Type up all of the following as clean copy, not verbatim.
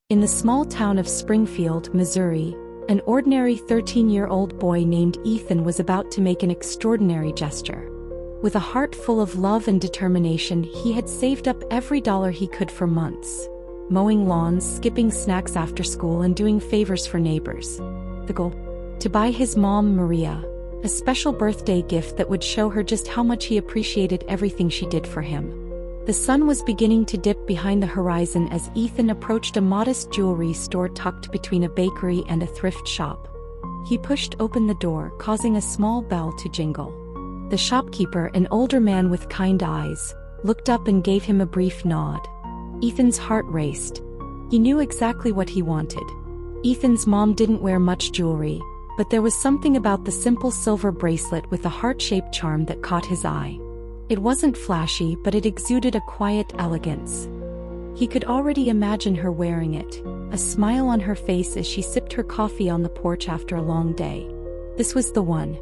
In the small town of Springfield, Missouri, an ordinary 13-year-old boy named Ethan was about to make an extraordinary gesture. With a heart full of love and determination, he had saved up every dollar he could for months, mowing lawns, skipping snacks after school, and doing favors for neighbors. The goal? To buy his mom, Maria, a special birthday gift that would show her just how much he appreciated everything she did for him. The sun was beginning to dip behind the horizon as Ethan approached a modest jewelry store tucked between a bakery and a thrift shop. He pushed open the door, causing a small bell to jingle. The shopkeeper, an older man with kind eyes, looked up and gave him a brief nod. Ethan's heart raced. He knew exactly what he wanted. Ethan's mom didn't wear much jewelry, but there was something about the simple silver bracelet with a heart-shaped charm that caught his eye. It wasn't flashy, but it exuded a quiet elegance. He could already imagine her wearing it, a smile on her face as she sipped her coffee on the porch after a long day. This was the one.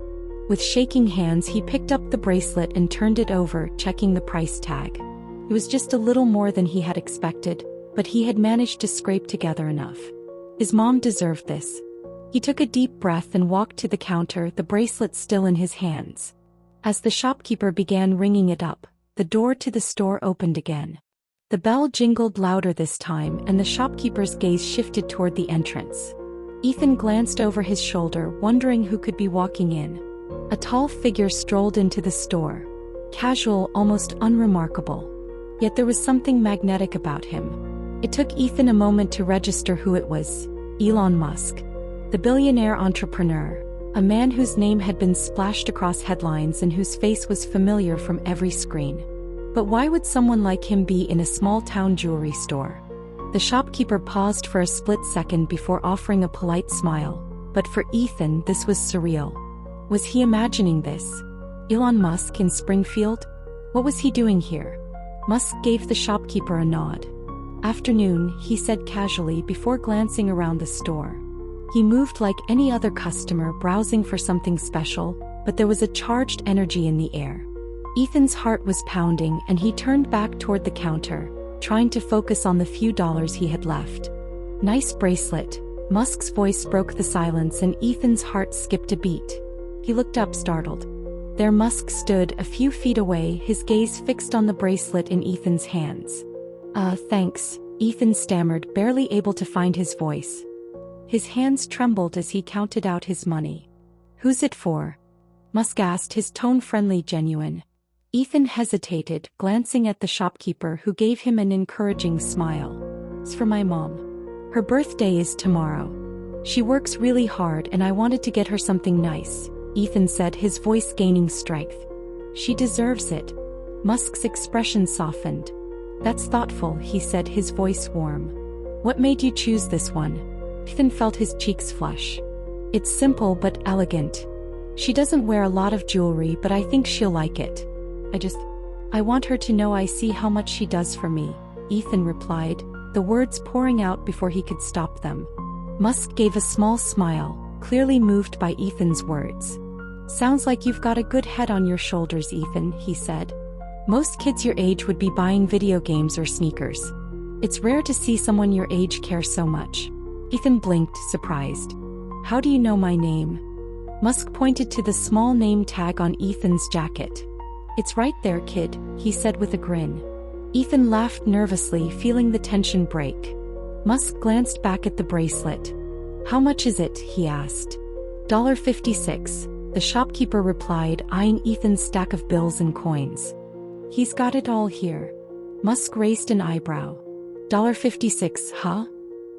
With shaking hands, he picked up the bracelet and turned it over, checking the price tag. It was just a little more than he had expected, but he had managed to scrape together enough. His mom deserved this. He took a deep breath and walked to the counter, the bracelet still in his hands. As the shopkeeper began ringing it up, the door to the store opened again. The bell jingled louder this time, and the shopkeeper's gaze shifted toward the entrance. Ethan glanced over his shoulder, wondering who could be walking in. A tall figure strolled into the store. Casual, almost unremarkable. Yet there was something magnetic about him. It took Ethan a moment to register who it was. Elon Musk. The billionaire entrepreneur. A man whose name had been splashed across headlines and whose face was familiar from every screen. But why would someone like him be in a small-town jewelry store? The shopkeeper paused for a split second before offering a polite smile, but for Ethan this was surreal. Was he imagining this? Elon Musk in Springfield? What was he doing here? Musk gave the shopkeeper a nod. Afternoon, he said casually before glancing around the store. He moved like any other customer, browsing for something special, but there was a charged energy in the air. Ethan's heart was pounding, and he turned back toward the counter, trying to focus on the few dollars he had left. Nice bracelet. Musk's voice broke the silence, and Ethan's heart skipped a beat. He looked up, startled. There Musk stood, a few feet away, his gaze fixed on the bracelet in Ethan's hands. Thanks, Ethan stammered, barely able to find his voice. His hands trembled as he counted out his money. Who's it for? Musk asked, his tone friendly, genuine. Ethan hesitated, glancing at the shopkeeper, who gave him an encouraging smile. It's for my mom. Her birthday is tomorrow. She works really hard and I wanted to get her something nice, Ethan said, his voice gaining strength. She deserves it. Musk's expression softened. That's thoughtful, he said, his voice warm. What made you choose this one? Ethan felt his cheeks flush. It's simple but elegant. She doesn't wear a lot of jewelry, but I think she'll like it. I want her to know I see how much she does for me, Ethan replied, the words pouring out before he could stop them. Musk gave a small smile, clearly moved by Ethan's words. Sounds like you've got a good head on your shoulders, Ethan, he said. Most kids your age would be buying video games or sneakers. It's rare to see someone your age care so much. Ethan blinked, surprised. How do you know my name? Musk pointed to the small name tag on Ethan's jacket. It's right there, kid, he said with a grin. Ethan laughed nervously, feeling the tension break. Musk glanced back at the bracelet. How much is it? He asked. $56, the shopkeeper replied, eyeing Ethan's stack of bills and coins. He's got it all here. Musk raised an eyebrow. $56, huh?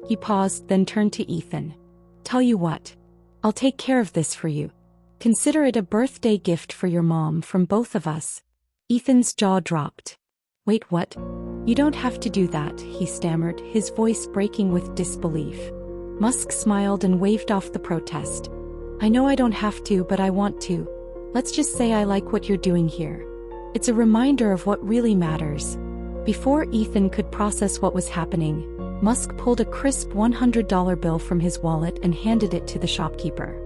He paused, then turned to Ethan. Tell you what. I'll take care of this for you. Consider it a birthday gift for your mom from both of us. Ethan's jaw dropped. Wait, what? You don't have to do that, he stammered, his voice breaking with disbelief. Musk smiled and waved off the protest. I know I don't have to, but I want to. Let's just say I like what you're doing here. It's a reminder of what really matters. Before Ethan could process what was happening, Musk pulled a crisp $100 bill from his wallet and handed it to the shopkeeper.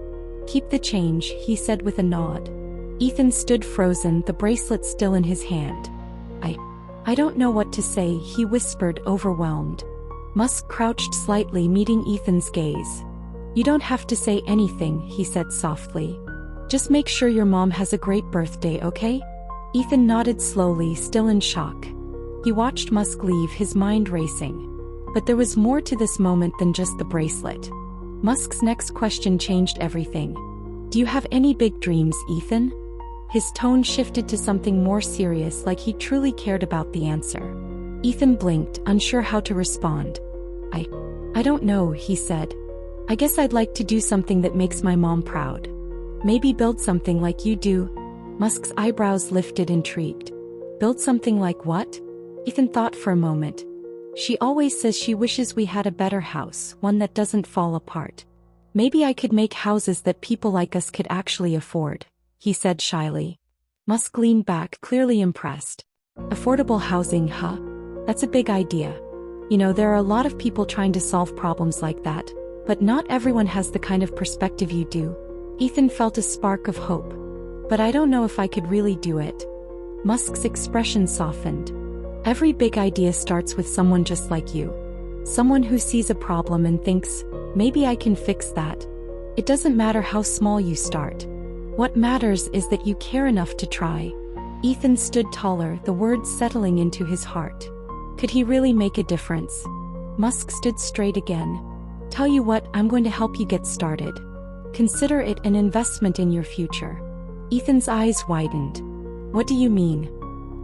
Keep the change, he said with a nod. Ethan stood frozen, the bracelet still in his hand. I don't know what to say, he whispered, overwhelmed. Musk crouched slightly, meeting Ethan's gaze. "You don't have to say anything," he said softly. "Just make sure your mom has a great birthday, okay?" Ethan nodded slowly, still in shock. He watched Musk leave, his mind racing. But there was more to this moment than just the bracelet. Musk's next question changed everything. "Do you have any big dreams, Ethan?" His tone shifted to something more serious, like he truly cared about the answer. Ethan blinked, unsure how to respond. I don't know," he said. "I guess I'd like to do something that makes my mom proud. Maybe build something like you do." Musk's eyebrows lifted, intrigued. "Build something like what?" Ethan thought for a moment. "She always says she wishes we had a better house, one that doesn't fall apart. Maybe I could make houses that people like us could actually afford," he said shyly. Musk leaned back, clearly impressed. "Affordable housing, huh? That's a big idea. You know, there are a lot of people trying to solve problems like that, but not everyone has the kind of perspective you do." Ethan felt a spark of hope. "But I don't know if I could really do it." Musk's expression softened. "Every big idea starts with someone just like you. Someone who sees a problem and thinks, maybe I can fix that. It doesn't matter how small you start. What matters is that you care enough to try." Ethan stood taller, the words settling into his heart. Could he really make a difference? Musk stood straight again. "Tell you what, I'm going to help you get started. Consider it an investment in your future." Ethan's eyes widened. "What do you mean?"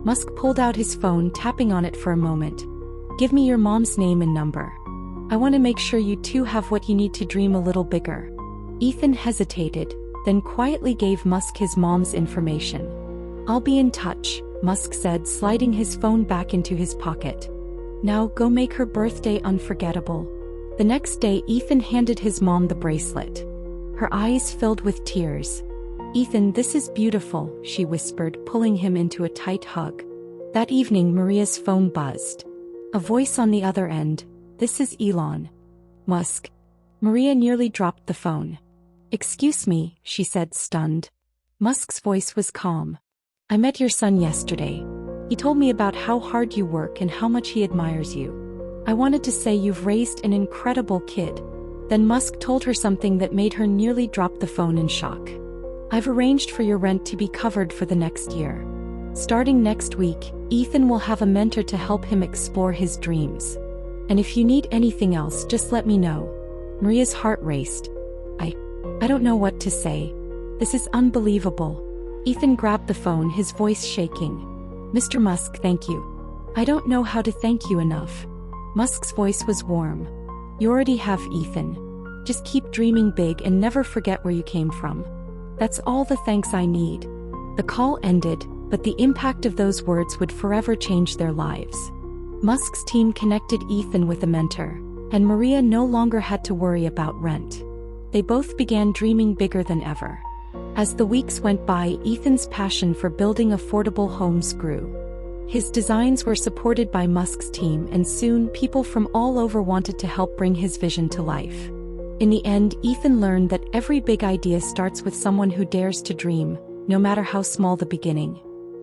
Musk pulled out his phone, tapping on it for a moment. "Give me your mom's name and number. I want to make sure you two have what you need to dream a little bigger." Ethan hesitated, then quietly gave Musk his mom's information. "I'll be in touch," Musk said, sliding his phone back into his pocket. "Now go make her birthday unforgettable." The next day, Ethan handed his mom the bracelet. Her eyes filled with tears. "Ethan, this is beautiful," she whispered, pulling him into a tight hug. That evening, Maria's phone buzzed. A voice on the other end. "This is Elon Musk." Maria nearly dropped the phone. "Excuse me," she said, stunned. Musk's voice was calm. "I met your son yesterday. He told me about how hard you work and how much he admires you. I wanted to say you've raised an incredible kid." Then Musk told her something that made her nearly drop the phone in shock. "I've arranged for your rent to be covered for the next year. Starting next week, Ethan will have a mentor to help him explore his dreams. And if you need anything else, just let me know." Maria's heart raced. I don't know what to say. This is unbelievable." Ethan grabbed the phone, his voice shaking. "Mr. Musk, thank you. I don't know how to thank you enough." Musk's voice was warm. "You already have, Ethan. Just keep dreaming big and never forget where you came from. That's all the thanks I need." The call ended, but the impact of those words would forever change their lives. Musk's team connected Ethan with a mentor, and Maria no longer had to worry about rent. They both began dreaming bigger than ever. As the weeks went by, Ethan's passion for building affordable homes grew. His designs were supported by Musk's team, and soon people from all over wanted to help bring his vision to life. In the end, Ethan learned that every big idea starts with someone who dares to dream, no matter how small the beginning.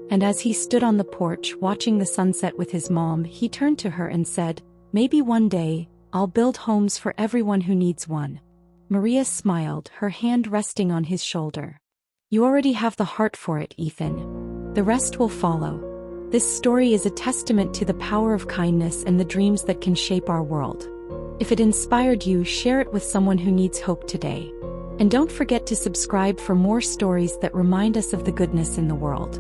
And as he stood on the porch watching the sunset with his mom, he turned to her and said, "Maybe one day, I'll build homes for everyone who needs one." Maria smiled, her hand resting on his shoulder. "You already have the heart for it, Ethan. The rest will follow." This story is a testament to the power of kindness and the dreams that can shape our world. If it inspired you, share it with someone who needs hope today. And don't forget to subscribe for more stories that remind us of the goodness in the world.